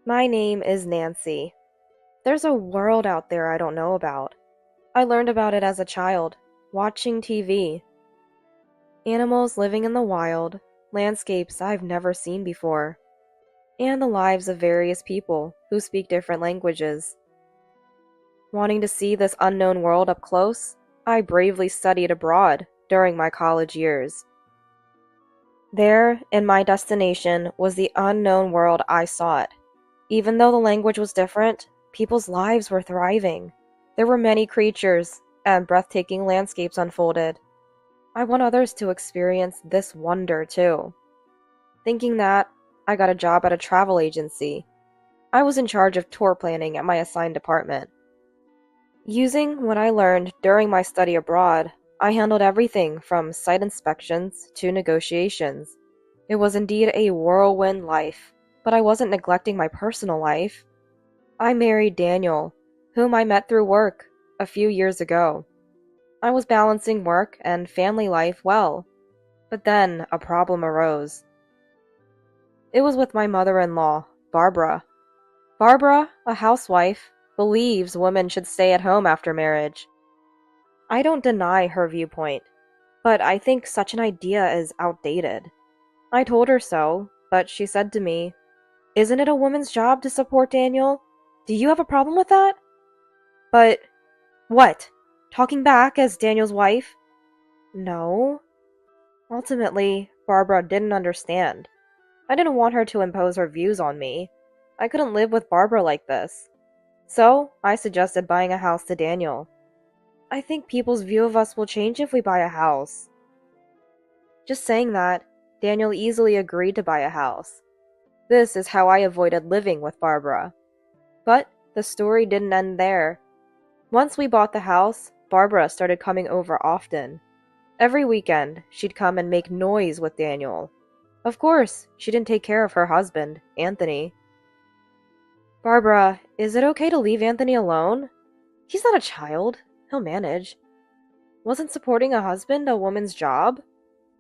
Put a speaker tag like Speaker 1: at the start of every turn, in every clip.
Speaker 1: My name is Nancy. There's a world out there I don't know about. I learned about it as a child, watching TV. Animals living in the wild, landscapes I've never seen before, and the lives of various people who speak different languages. Wanting to see this unknown world up close, I bravely studied abroad during my college years. There, in my destination, was the unknown world I sought. Even though the language was different, people's lives were thriving. There were many creatures, and breathtaking landscapes unfolded. I want others to experience this wonder too. Thinking that, I got a job at a travel agency. I was in charge of tour planning at my assigned department. Using what I learned during my study abroad, I handled everything from site inspections to negotiations. It was indeed a whirlwind life, but I wasn't neglecting my personal life. I married Daniel, whom I met through work a few years ago. I was balancing work and family life well, but then a problem arose. It was with my mother-in-law, Barbara. Barbara, a housewife, believes women should stay at home after marriage. I don't deny her viewpoint, but I think such an idea is outdated. I told her so, but she said to me, "Isn't it a woman's job to support Daniel? Do you have a problem with that?" But what? Talking back as Daniel's wife? No. Ultimately, Barbara didn't understand. I didn't want her to impose her views on me. I couldn't live with Barbara like this. So, I suggested buying a house to Daniel. I think people's view of us will change if we buy a house. Just saying that, Daniel easily agreed to buy a house. This is how I avoided living with Barbara. But the story didn't end there. Once we bought the house, Barbara started coming over often. Every weekend, she'd come and make noise with Daniel. Of course, she didn't take care of her husband, Anthony. "Barbara, is it okay to leave Anthony alone? He's not a child. He'll manage. Wasn't supporting a husband a woman's job?"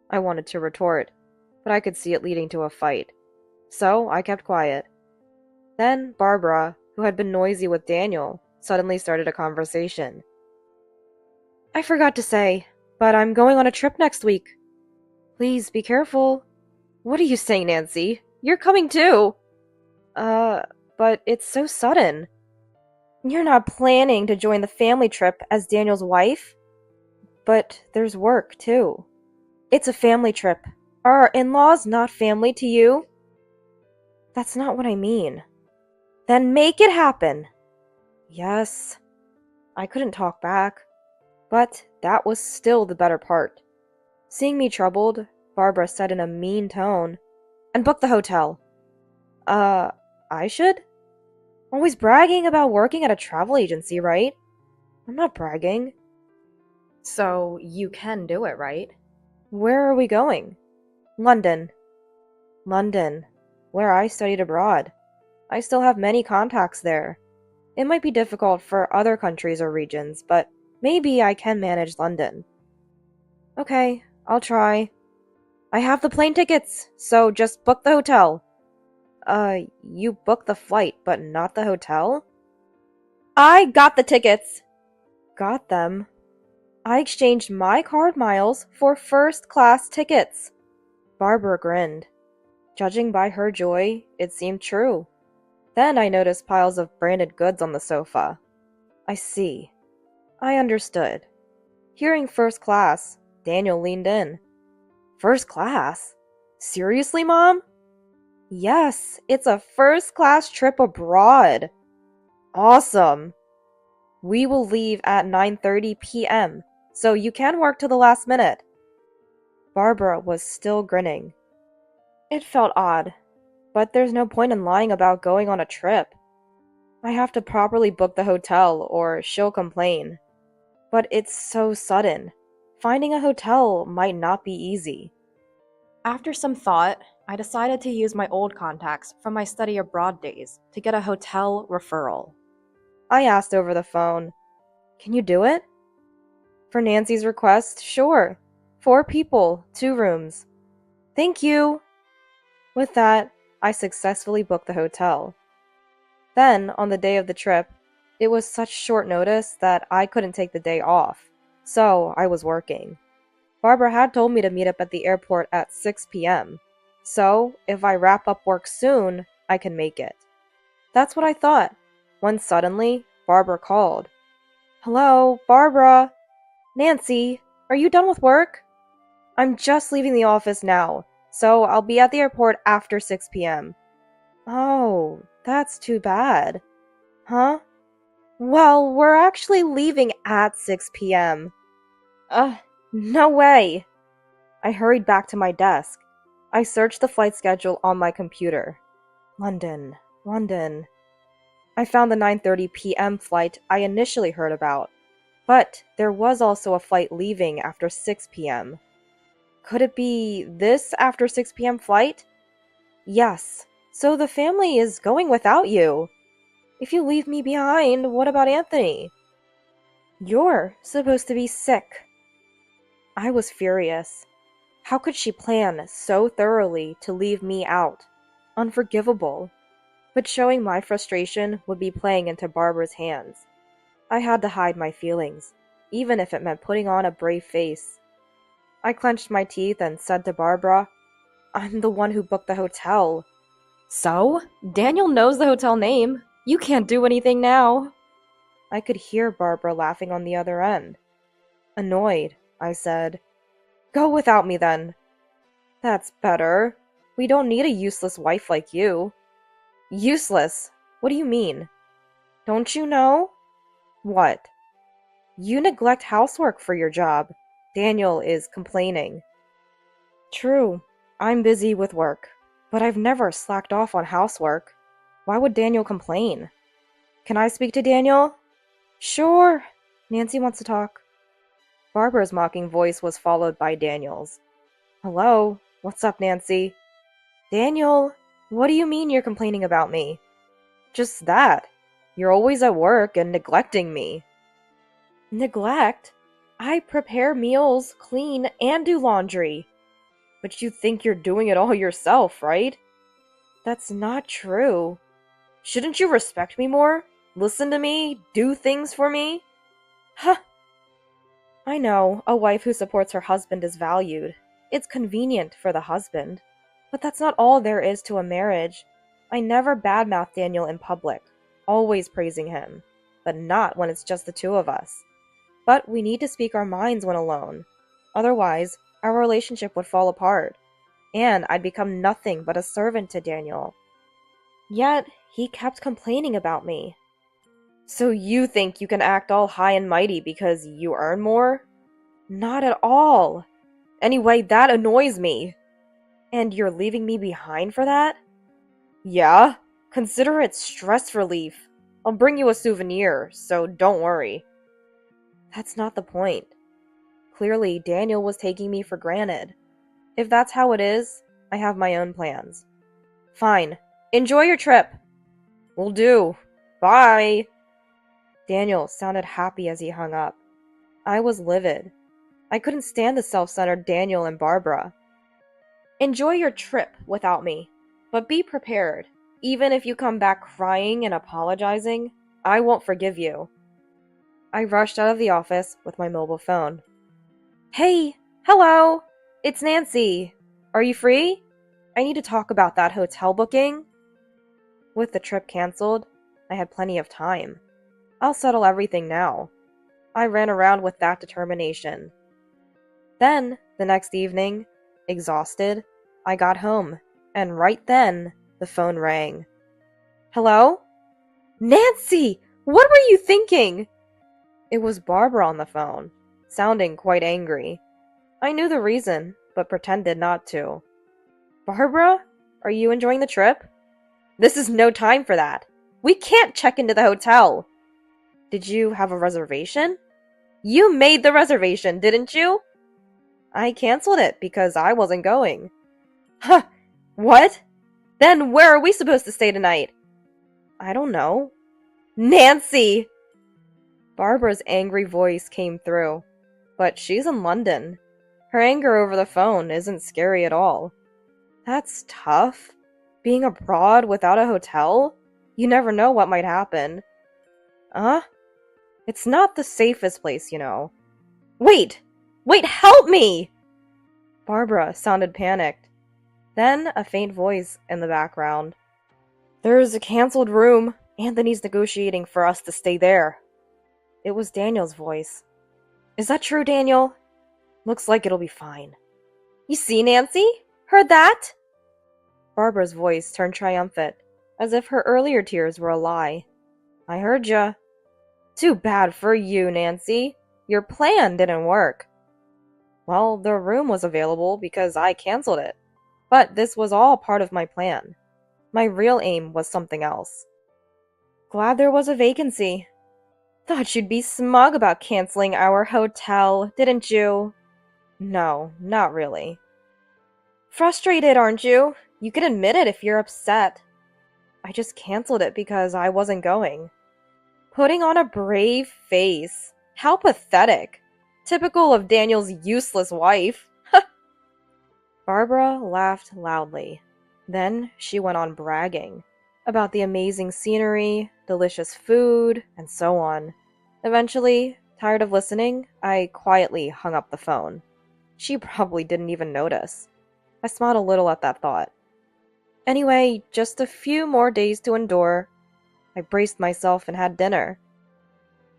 Speaker 1: I wanted to retort, but I could see it leading to a fight. So I kept quiet. Then Barbara, who had been noisy with Daniel, suddenly started a conversation. "I forgot to say, but I'm going on a trip next week. Please be careful." "What are you saying, Nancy? You're coming too!" Uh, but it's so sudden. "You're not planning to join the family trip as Daniel's wife?" "But there's work, too." "It's a family trip. Are our in-laws not family to you?" "That's not what I mean." "Then make it happen." "Yes." I couldn't talk back. But that was still the better part. Seeing me troubled, Barbara said in a mean tone, "And book the hotel." Uh, I should? Always bragging about working at a travel agency, right? I'm not bragging. So you can do it, right? Where are we going? London. London, where I studied abroad. I still have many contacts there. It might be difficult for other countries or regions, but maybe I can manage London. Okay, I'll try. I have the plane tickets, so just book the hotel. You booked the flight, but not the hotel? I got the tickets. Got them? I exchanged my card miles for first-class tickets. Barbara grinned. Judging by her joy, it seemed true. Then I noticed piles of branded goods on the sofa. I see. I understood. Hearing first class, Daniel leaned in. First class? Seriously, Mom? Yes, it's a first-class trip abroad. Awesome. We will leave at 9:30 p.m., so you can work till the last minute. Barbara was still grinning. It felt odd, but there's no point in lying about going on a trip. I have to properly book the hotel or she'll complain. But it's so sudden. Finding a hotel might not be easy. After some thought, I decided to use my old contacts from my study abroad days to get a hotel referral. I asked over the phone, "Can you do it?" For Nancy's request, sure. 4 people, 2 rooms. Thank you! With that, I successfully booked the hotel. Then, on the day of the trip, it was such short notice that I couldn't take the day off, so I was working. Barbara had told me to meet up at the airport at 6 p.m., so if I wrap up work soon, I can make it. That's what I thought, when suddenly, Barbara called. Hello, Barbara? Nancy, are you done with work? I'm just leaving the office now, so I'll be at the airport after 6 p.m. Oh, that's too bad. Huh? Well, we're actually leaving at 6 p.m. No way. I hurried back to my desk. I searched the flight schedule on my computer. London, London. I found the 9:30 p.m. flight I initially heard about, but there was also a flight leaving after 6 p.m. Could it be this after 6 p.m. flight? Yes. So the family is going without you. If you leave me behind, what about Anthony? You're supposed to be sick. I was furious. How could she plan so thoroughly to leave me out? Unforgivable. But showing my frustration would be playing into Barbara's hands. I had to hide my feelings, even if it meant putting on a brave face. I clenched my teeth and said to Barbara, I'm the one who booked the hotel. So? Daniel knows the hotel name. You can't do anything now. I could hear Barbara laughing on the other end. Annoyed, I said, Go without me then. That's better. We don't need a useless wife like you. Useless? What do you mean? Don't you know? What? You neglect housework for your job. Daniel is complaining. True, I'm busy with work, but I've never slacked off on housework. Why would Daniel complain? Can I speak to Daniel? Sure. Nancy wants to talk. Barbara's mocking voice was followed by Daniel's. Hello, what's up, Nancy? Daniel, what do you mean you're complaining about me? Just that. You're always at work and neglecting me. Neglect? I prepare meals, clean, and do laundry. But you think you're doing it all yourself, right? That's not true. Shouldn't you respect me more? Listen to me? Do things for me? Huh. I know, a wife who supports her husband is valued. It's convenient for the husband. But that's not all there is to a marriage. I never badmouth Daniel in public, always praising him, but not when it's just the two of us. But we need to speak our minds when alone. Otherwise, our relationship would fall apart, and I'd become nothing but a servant to Daniel. Yet, he kept complaining about me. So you think you can act all high and mighty because you earn more? Not at all. Anyway, that annoys me. And you're leaving me behind for that? Yeah, consider it stress relief. I'll bring you a souvenir, so don't worry. That's not the point. Clearly, Daniel was taking me for granted. If that's how it is, I have my own plans. Fine. Enjoy your trip. Will do. Bye. Daniel sounded happy as he hung up. I was livid. I couldn't stand the self-centered Daniel and Barbara. Enjoy your trip without me, but be prepared. Even if you come back crying and apologizing, I won't forgive you. I rushed out of the office with my mobile phone. Hey, hello, it's Nancy. Are you free? I need to talk about that hotel booking. With the trip canceled, I had plenty of time. I'll settle everything now. I ran around with that determination. Then, the next evening, exhausted, I got home, and right then, the phone rang. Hello? Nancy! What were you thinking? It was Barbara on the phone, sounding quite angry. I knew the reason, but pretended not to. Barbara, are you enjoying the trip? This is no time for that. We can't check into the hotel. Did you have a reservation? You made the reservation, didn't you? I canceled it because I wasn't going. Huh, what? Then where are we supposed to stay tonight? I don't know. Nancy! Barbara's angry voice came through, but she's in London. Her anger over the phone isn't scary at all. That's tough. Being abroad without a hotel? You never know what might happen. Huh? It's not the safest place, you know. Wait! Wait, help me! Barbara sounded panicked. Then a faint voice in the background. There's a canceled room. Anthony's negotiating for us to stay there. It was Daniel's voice. Is that true, Daniel? Looks like it'll be fine. You see, Nancy? Heard that? Barbara's voice turned triumphant, as if her earlier tears were a lie. I heard ya. Too bad for you, Nancy. Your plan didn't work. Well, the room was available because I canceled it. But this was all part of my plan. My real aim was something else. Glad there was a vacancy. Thought you'd be smug about canceling our hotel, didn't you? No, not really. Frustrated, aren't you? You can admit it if you're upset. I just canceled it because I wasn't going. Putting on a brave face. How pathetic. Typical of Daniel's useless wife. Barbara laughed loudly. Then she went on bragging about the amazing scenery, delicious food, and so on. Eventually, tired of listening, I quietly hung up the phone. She probably didn't even notice. I smiled a little at that thought. Anyway, just a few more days to endure. I braced myself and had dinner.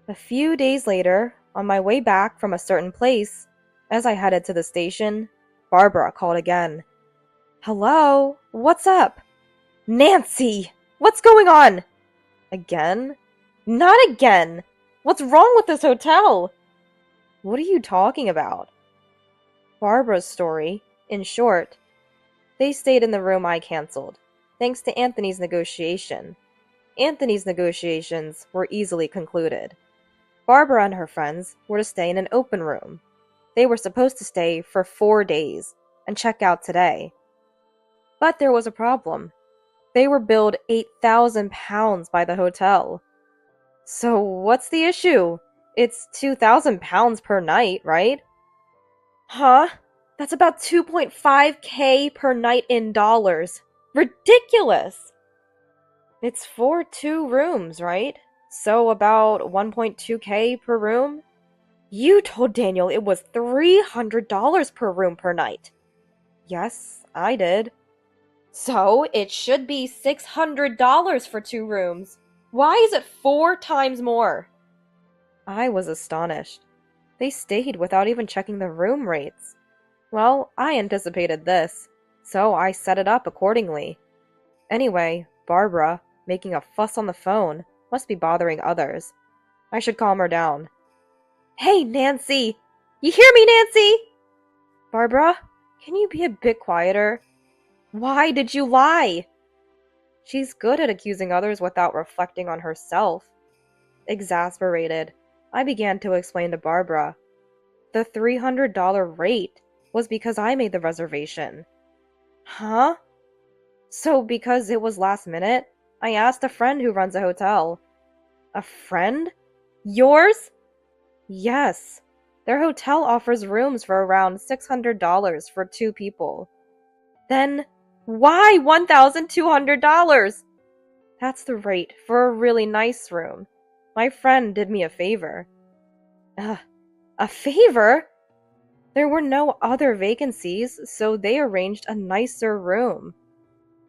Speaker 1: A few days later, on my way back from a certain place, as I headed to the station, Barbara called again. Hello? What's up? Nancy! What's going on? Again? Not again! What's wrong with this hotel? What are you talking about? Barbara's story, in short. They stayed in the room I canceled, thanks to Anthony's negotiation. Anthony's negotiations were easily concluded. Barbara and her friends were to stay in an open room. They were supposed to stay for 4 days and check out today. But there was a problem. They were billed £8,000 by the hotel. So what's the issue? It's £2,000 per night, right? Huh? That's about 2.5K per night in dollars. Ridiculous! It's for 2 rooms, right? So about 1.2K per room? You told Daniel it was $300 per room per night. Yes, I did. So it should be $600 for 2 rooms. Why is it 4 times more? I was astonished. They stayed without even checking the room rates. Well, I anticipated this, so I set it up accordingly. Anyway, Barbara, making a fuss on the phone, must be bothering others. I should calm her down. Hey, Nancy! You hear me, Nancy? Barbara, can you be a bit quieter? Why did you lie? She's good at accusing others without reflecting on herself. Exasperated, I began to explain to Barbara. The $300 rate was because I made the reservation. Huh? So because it was last minute, I asked a friend who runs a hotel. A friend? Yours? Yes. Their hotel offers rooms for around $600 for 2 people. Then why $1,200? That's the rate for a really nice room. My friend did me a favor. A favor? There were no other vacancies, so they arranged a nicer room.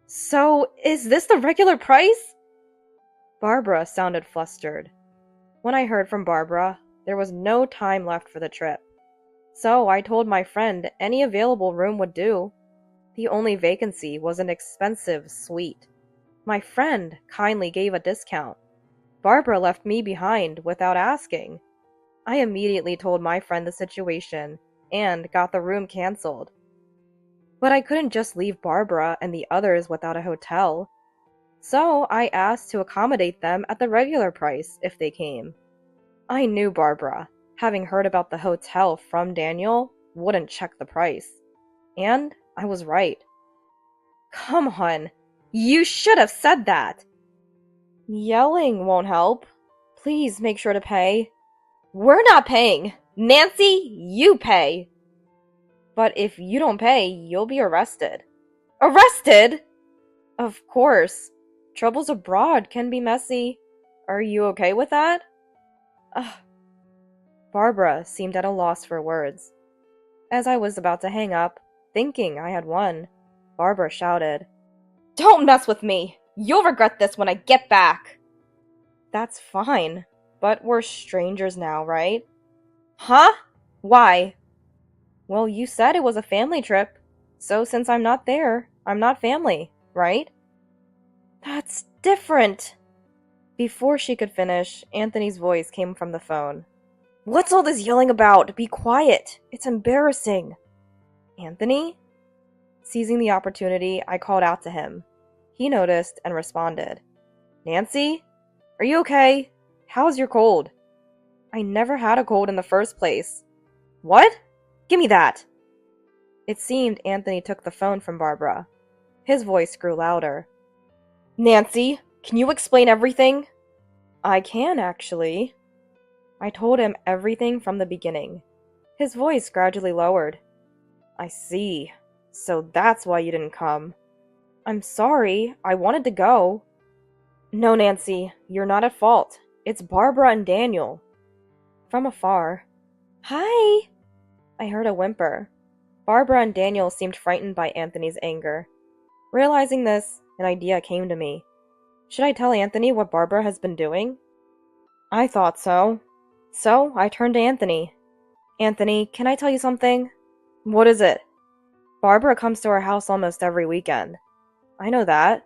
Speaker 1: So, is this the regular price? Barbara sounded flustered. When I heard from Barbara, there was no time left for the trip. So I told my friend any available room would do. The only vacancy was an expensive suite. My friend kindly gave a discount. Barbara left me behind without asking. I immediately told my friend the situation and got the room canceled. But I couldn't just leave Barbara and the others without a hotel. So I asked to accommodate them at the regular price if they came. I knew Barbara, having heard about the hotel from Daniel, wouldn't check the price. And I was right. Come on, you should have said that. Yelling won't help. Please make sure to pay. We're not paying. Nancy, you pay. But if you don't pay, you'll be arrested. Arrested? Of course. Troubles abroad can be messy. Are you okay with that? Ugh. Barbara seemed at a loss for words. As I was about to hang up, thinking I had won, Barbara shouted, "Don't mess with me! You'll regret this when I get back!" That's fine, but we're strangers now, right? Huh? Why? Well, you said it was a family trip, so since I'm not there, I'm not family, right? That's different! Before she could finish, Anthony's voice came from the phone. What's all this yelling about? Be quiet! It's embarrassing! Anthony? Seizing the opportunity, I called out to him. He noticed and responded. Nancy? Are you okay? How's your cold? I never had a cold in the first place. What? Give me that! It seemed Anthony took the phone from Barbara. His voice grew louder. Nancy, can you explain everything? I can, actually. I told him everything from the beginning. His voice gradually lowered. I see. So that's why you didn't come. I'm sorry. I wanted to go. No, Nancy, you're not at fault. It's Barbara and Daniel. From afar. Hi! I heard a whimper. Barbara and Daniel seemed frightened by Anthony's anger. Realizing this, an idea came to me. Should I tell Anthony what Barbara has been doing? I thought so. So, I turned to Anthony. Anthony, can I tell you something? What is it? Barbara comes to our house almost every weekend. I know that.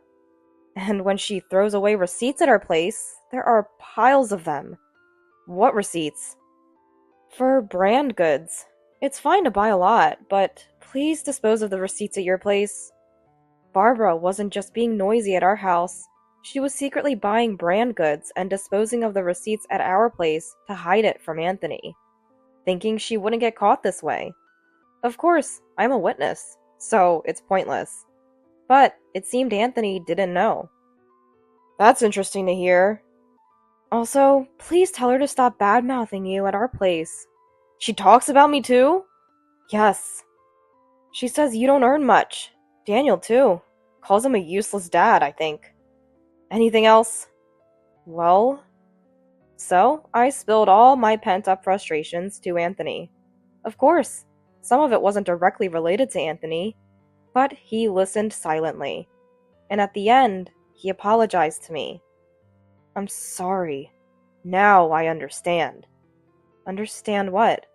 Speaker 1: And when she throws away receipts at our place, there are piles of them. What receipts? For brand goods. It's fine to buy a lot, but please dispose of the receipts at your place. Barbara wasn't just being noisy at our house. She was secretly buying brand goods and disposing of the receipts at our place to hide it from Anthony, thinking she wouldn't get caught this way. Of course, I'm a witness, so it's pointless. But it seemed Anthony didn't know. That's interesting to hear. Also, please tell her to stop bad-mouthing you at our place. She talks about me too? Yes. She says you don't earn much. Daniel too. Calls him a useless dad, I think. Anything else? Well... So, I spilled all my pent-up frustrations to Anthony. Of course, some of it wasn't directly related to Anthony, but he listened silently. And at the end, he apologized to me. I'm sorry. Now I understand. Understand what?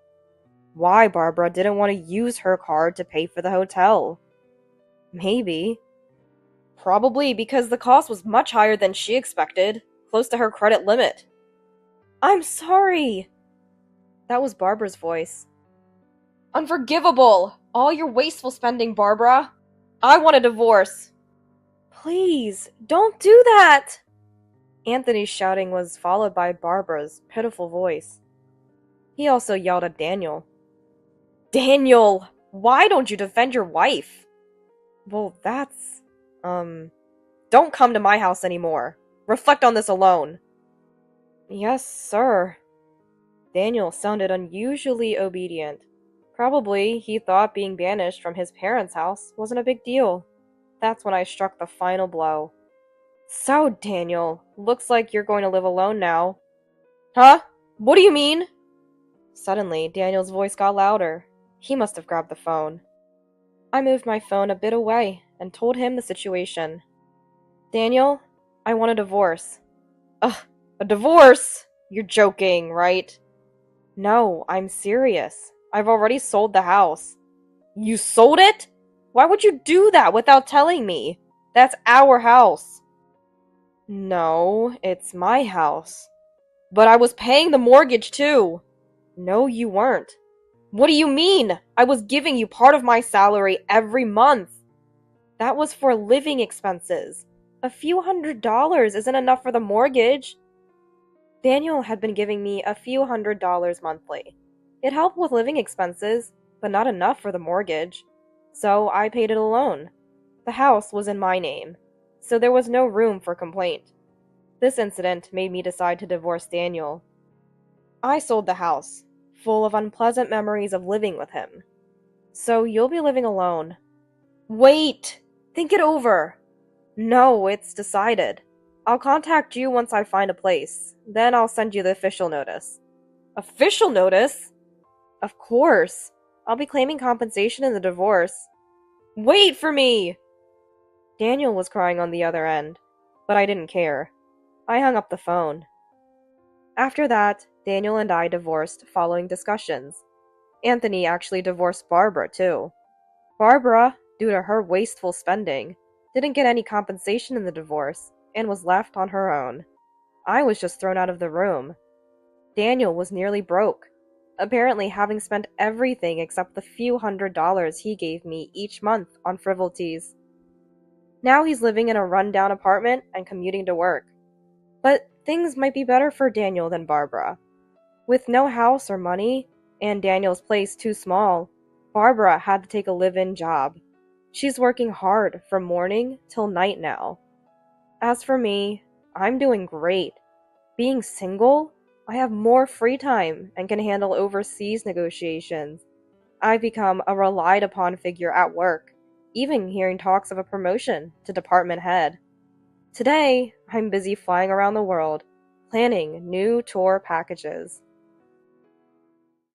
Speaker 1: Why Barbara didn't want to use her card to pay for the hotel. Maybe. Probably because the cost was much higher than she expected, close to her credit limit. I'm sorry! That was Barbara's voice. Unforgivable! All your wasteful spending, Barbara! I want a divorce! Please, don't do that! Anthony's shouting was followed by Barbara's pitiful voice. He also yelled at Daniel. Daniel! Why don't you defend your wife? Well, that's... Don't come to my house anymore. Reflect on this alone. Yes, sir. Daniel sounded unusually obedient. Probably he thought being banished from his parents' house wasn't a big deal. That's when I struck the final blow. So, Daniel, looks like you're going to live alone now. Huh? What do you mean? Suddenly, Daniel's voice got louder. He must have grabbed the phone. I moved my phone a bit away and told him the situation. Daniel, I want a divorce. Ugh, a divorce? You're joking, right? No, I'm serious. I've already sold the house. You sold it? Why would you do that without telling me? That's our house. No, it's my house. But I was paying the mortgage too. No, you weren't. What do you mean? I was giving you part of my salary every month. That was for living expenses. A few $100s isn't enough for the mortgage. Daniel had been giving me a few $100s monthly. It helped with living expenses, but not enough for the mortgage. So I paid it alone. The house was in my name, so there was no room for complaint. This incident made me decide to divorce Daniel. I sold the house, full of unpleasant memories of living with him. So you'll be living alone. Wait! Think it over! No, it's decided. I'll contact you once I find a place. Then I'll send you the official notice. Official notice? Of course. I'll be claiming compensation in the divorce. Wait for me! Daniel was crying on the other end, but I didn't care. I hung up the phone. After that, Daniel and I divorced following discussions. Anthony actually divorced Barbara, too. Barbara, due to her wasteful spending, didn't get any compensation in the divorce and was left on her own. I was just thrown out of the room. Daniel was nearly broke, apparently having spent everything except the few $100s he gave me each month on frivolities. Now he's living in a run-down apartment and commuting to work. But things might be better for Daniel than Barbara. With no house or money, and Daniel's place too small, Barbara had to take a live-in job. She's working hard from morning till night now. As for me, I'm doing great. Being single, I have more free time and can handle overseas negotiations. I've become a relied-upon figure at work, even hearing talks of a promotion to department head. Today, I'm busy flying around the world, planning new tour packages.